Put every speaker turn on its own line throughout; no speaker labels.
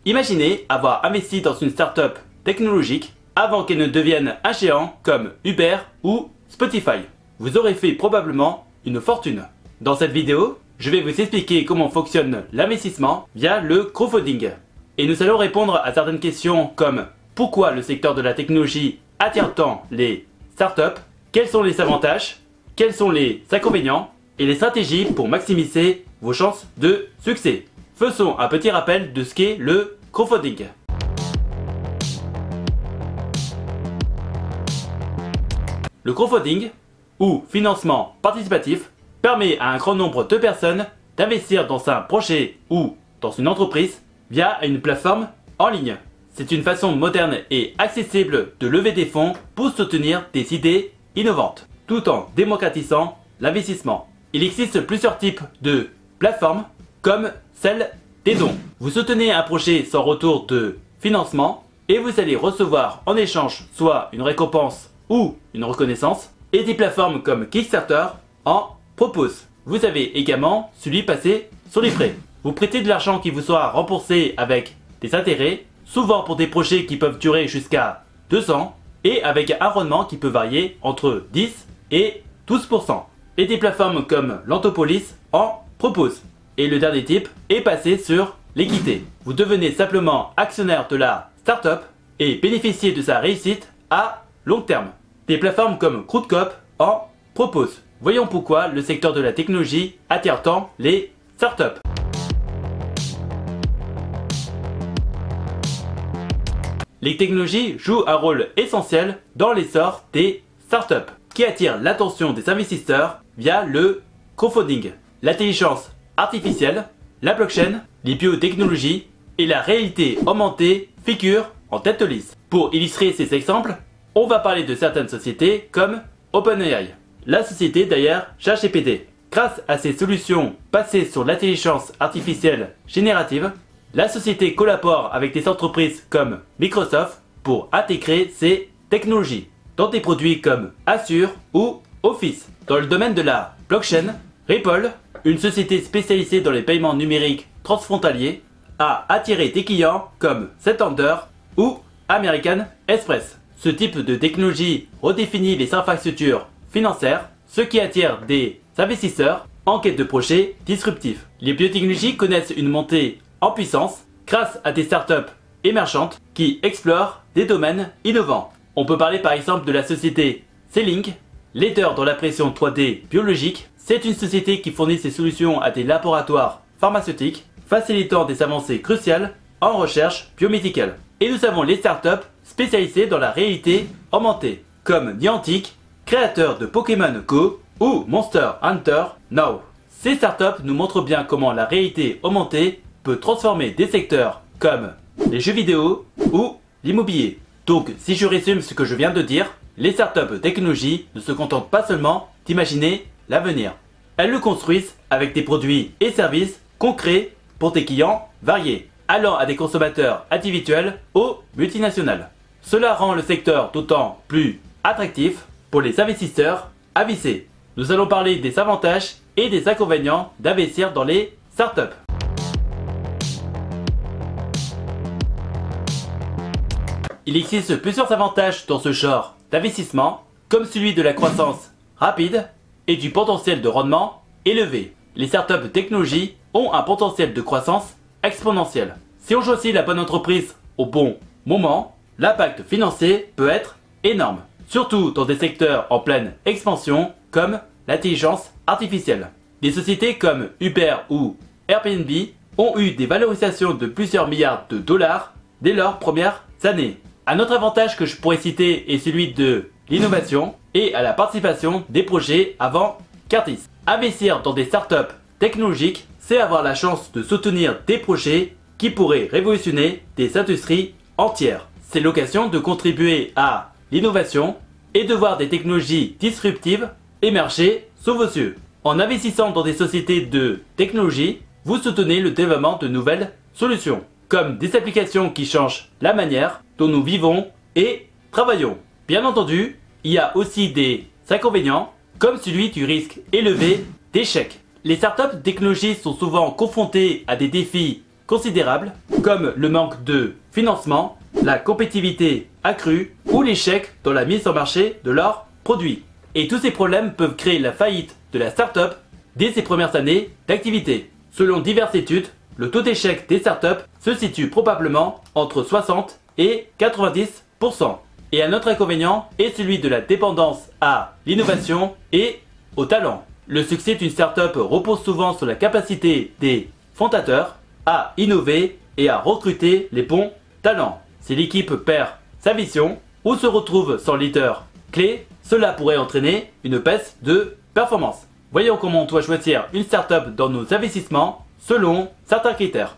Imaginez avoir investi dans une startup technologique avant qu'elle ne devienne un géant comme Uber ou Spotify. Vous aurez fait probablement une fortune. Dans cette vidéo, je vais vous expliquer comment fonctionne l'investissement via le crowdfunding. Et nous allons répondre à certaines questions comme pourquoi le secteur de la technologie attire tant les startups, quels sont les avantages, quels sont les inconvénients et les stratégies pour maximiser vos chances de succès. Faisons un petit rappel de ce qu'est le crowdfunding. Le crowdfunding, ou financement participatif, permet à un grand nombre de personnes d'investir dans un projet ou dans une entreprise via une plateforme en ligne. C'est une façon moderne et accessible de lever des fonds pour soutenir des idées innovantes, tout en démocratisant l'investissement. Il existe plusieurs types de plateformes, comme celle des dons. Vous soutenez un projet sans retour de financement et vous allez recevoir en échange soit une récompense ou une reconnaissance, et des plateformes comme Kickstarter en proposent. Vous avez également celui passé sur les prêts. Vous prêtez de l'argent qui vous sera remboursé avec des intérêts, souvent pour des projets qui peuvent durer jusqu'à 2 ans, et avec un rendement qui peut varier entre 10 et 12%. Et des plateformes comme l'Antopolis en proposent. Et le dernier type est passé sur l'équité. Vous devenez simplement actionnaire de la startup et bénéficiez de sa réussite à long terme. Des plateformes comme Crowdcop en proposent. Voyons pourquoi le secteur de la technologie attire tant les startups. Les technologies jouent un rôle essentiel dans l'essor des startups, qui attirent l'attention des investisseurs via le crowdfunding, l'intelligence artificielle, la blockchain, les biotechnologies et la réalité augmentée figurent en tête de liste. Pour illustrer ces exemples, on va parler de certaines sociétés comme OpenAI. La société d'ailleurs ChatGPT. Grâce à ses solutions basées sur l'intelligence artificielle générative, la société collabore avec des entreprises comme Microsoft pour intégrer ces technologies dans des produits comme Azure ou Office. Dans le domaine de la blockchain, Ripple, une société spécialisée dans les paiements numériques transfrontaliers, a attiré des clients comme Santander ou American Express. Ce type de technologie redéfinit les infrastructures financières, ce qui attire des investisseurs en quête de projets disruptifs. Les biotechnologies connaissent une montée en puissance grâce à des startups émergentes qui explorent des domaines innovants. On peut parler par exemple de la société C-Link, leader dans l'impression 3D biologique. C'est une société qui fournit ses solutions à des laboratoires pharmaceutiques, facilitant des avancées cruciales en recherche biomédicale. Et nous avons les startups spécialisées dans la réalité augmentée, comme Niantic, créateur de Pokémon Go, ou Monster Hunter Now. Ces startups nous montrent bien comment la réalité augmentée peut transformer des secteurs comme les jeux vidéo ou l'immobilier. Donc, si je résume ce que je viens de dire, les startups technologie ne se contentent pas seulement d'imaginer l'avenir. Elles le construisent avec des produits et services concrets pour des clients variés, allant à des consommateurs individuels aux multinationales. Cela rend le secteur d'autant plus attractif pour les investisseurs avisés. Nous allons parler des avantages et des inconvénients d'investir dans les startups. Il existe plusieurs avantages dans ce genre d'investissement, comme celui de la croissance rapide et du potentiel de rendement élevé. Les startups technologie ont un potentiel de croissance exponentielle. Si on choisit la bonne entreprise au bon moment, l'impact financier peut être énorme, surtout dans des secteurs en pleine expansion comme l'intelligence artificielle. Des sociétés comme Uber ou Airbnb ont eu des valorisations de plusieurs milliards de dollars dès leurs premières années. Un autre avantage que je pourrais citer est celui de l'innovation et à la participation des projets avant qu'artistes. Investir dans des startups technologiques, c'est avoir la chance de soutenir des projets qui pourraient révolutionner des industries entières. C'est l'occasion de contribuer à l'innovation et de voir des technologies disruptives émerger sous vos yeux. En investissant dans des sociétés de technologie, vous soutenez le développement de nouvelles solutions, comme des applications qui changent la manière dont nous vivons et travaillons. Bien entendu, il y a aussi des inconvénients, comme celui du risque élevé d'échec. Les startups de technologie sont souvent confrontées à des défis considérables, comme le manque de financement, la compétitivité accrue ou l'échec dans la mise en marché de leurs produits. Et tous ces problèmes peuvent créer la faillite de la start-up dès ses premières années d'activité. Selon diverses études, le taux d'échec des startups se situe probablement entre 60 et 90%. Et un autre inconvénient est celui de la dépendance à l'innovation et au talent. Le succès d'une startup repose souvent sur la capacité des fondateurs à innover et à recruter les bons talents. Si l'équipe perd sa vision ou se retrouve sans leader clé, cela pourrait entraîner une baisse de performance. Voyons comment on doit choisir une startup dans nos investissements selon certains critères.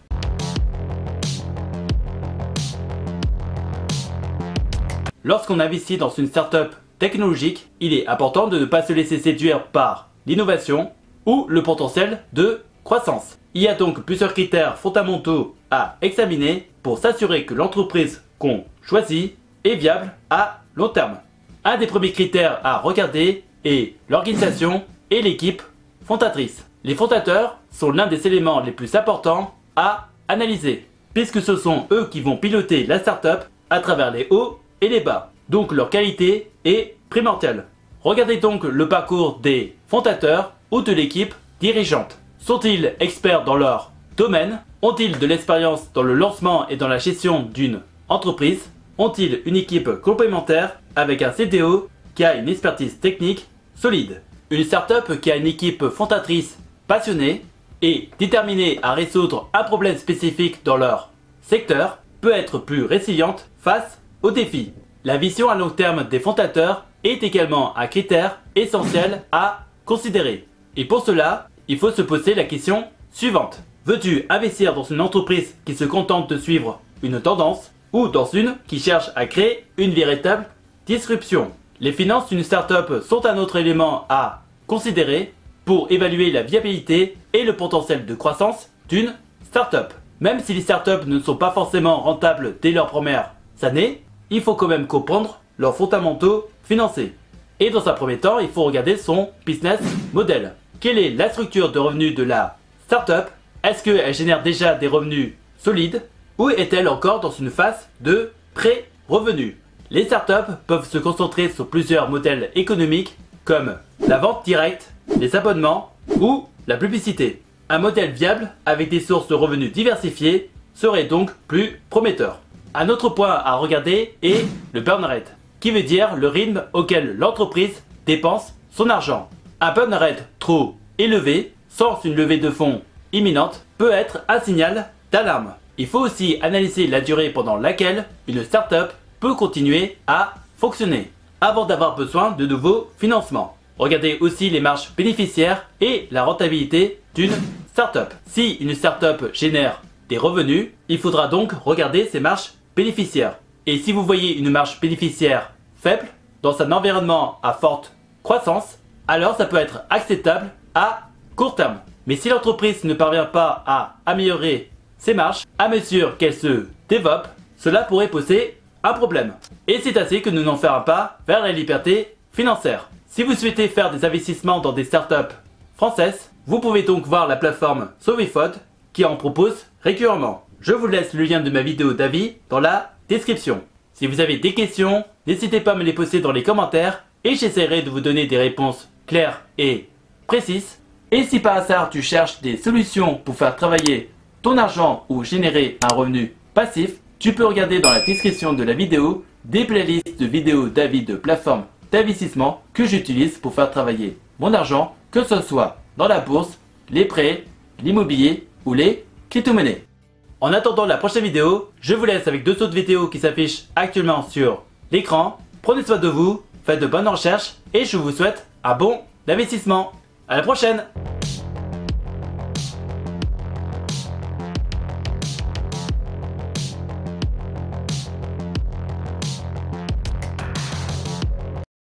Lorsqu'on investit dans une startup technologique, il est important de ne pas se laisser séduire par l'innovation ou le potentiel de croissance. Il y a donc plusieurs critères fondamentaux à examiner pour s'assurer que l'entreprise qu'on choisit est viable à long terme. Un des premiers critères à regarder est l'organisation et l'équipe fondatrice. Les fondateurs sont l'un des éléments les plus importants à analyser, puisque ce sont eux qui vont piloter la startup à travers les hauts et les bas. Donc leur qualité est primordiale. Regardez donc le parcours des fondateurs ou de l'équipe dirigeante. Sont-ils experts dans leur domaine? Ont-ils de l'expérience dans le lancement et dans la gestion d'une entreprise? Ont-ils une équipe complémentaire avec un CTO qui a une expertise technique solide? Une startup qui a une équipe fondatrice passionnée et déterminée à résoudre un problème spécifique dans leur secteur peut être plus résiliente face aux défis. La vision à long terme des fondateurs est également un critère essentiel à considérer. Et pour cela, il faut se poser la question suivante. Veux-tu investir dans une entreprise qui se contente de suivre une tendance ou dans une qui cherche à créer une véritable disruption? Les finances d'une startup sont un autre élément à considérer pour évaluer la viabilité et le potentiel de croissance d'une startup. Même si les startups ne sont pas forcément rentables dès leurs premières années, il faut quand même comprendre leurs fondamentaux financiers. Et dans un premier temps, il faut regarder son business model. Quelle est la structure de revenus de la startup? Est-ce qu'elle génère déjà des revenus solides ou est-elle encore dans une phase de pré-revenus? Les startups peuvent se concentrer sur plusieurs modèles économiques comme la vente directe, les abonnements ou la publicité. Un modèle viable avec des sources de revenus diversifiées serait donc plus prometteur. Un autre point à regarder est le burn rate, qui veut dire le rythme auquel l'entreprise dépense son argent. Un burn rate trop élevé, sans une levée de fonds imminente, peut être un signal d'alarme. Il faut aussi analyser la durée pendant laquelle une startup peut continuer à fonctionner, avant d'avoir besoin de nouveaux financements. Regardez aussi les marges bénéficiaires et la rentabilité d'une startup. Si une startup génère des revenus, il faudra donc regarder ses marges bénéficiaires. Et si vous voyez une marge bénéficiaire faible dans un environnement à forte croissance, alors ça peut être acceptable à court terme. Mais si l'entreprise ne parvient pas à améliorer ses marges à mesure qu'elle se développe, cela pourrait poser un problème. Et c'est ainsi que nous n'en ferons pas vers la liberté financière. Si vous souhaitez faire des investissements dans des startups françaises, vous pouvez donc voir la plateforme Sovifod qui en propose régulièrement. Je vous laisse le lien de ma vidéo d'avis dans la description. Si vous avez des questions, n'hésitez pas à me les poser dans les commentaires et j'essaierai de vous donner des réponses claires et précises. Et si par hasard tu cherches des solutions pour faire travailler ton argent ou générer un revenu passif, tu peux regarder dans la description de la vidéo des playlists de vidéos d'avis de plateformes d'investissement que j'utilise pour faire travailler mon argent, que ce soit dans la bourse, les prêts, l'immobilier ou les crypto-monnaies. En attendant la prochaine vidéo, je vous laisse avec deux autres vidéos qui s'affichent actuellement sur l'écran. Prenez soin de vous, faites de bonnes recherches et je vous souhaite un bon investissement. À la prochaine!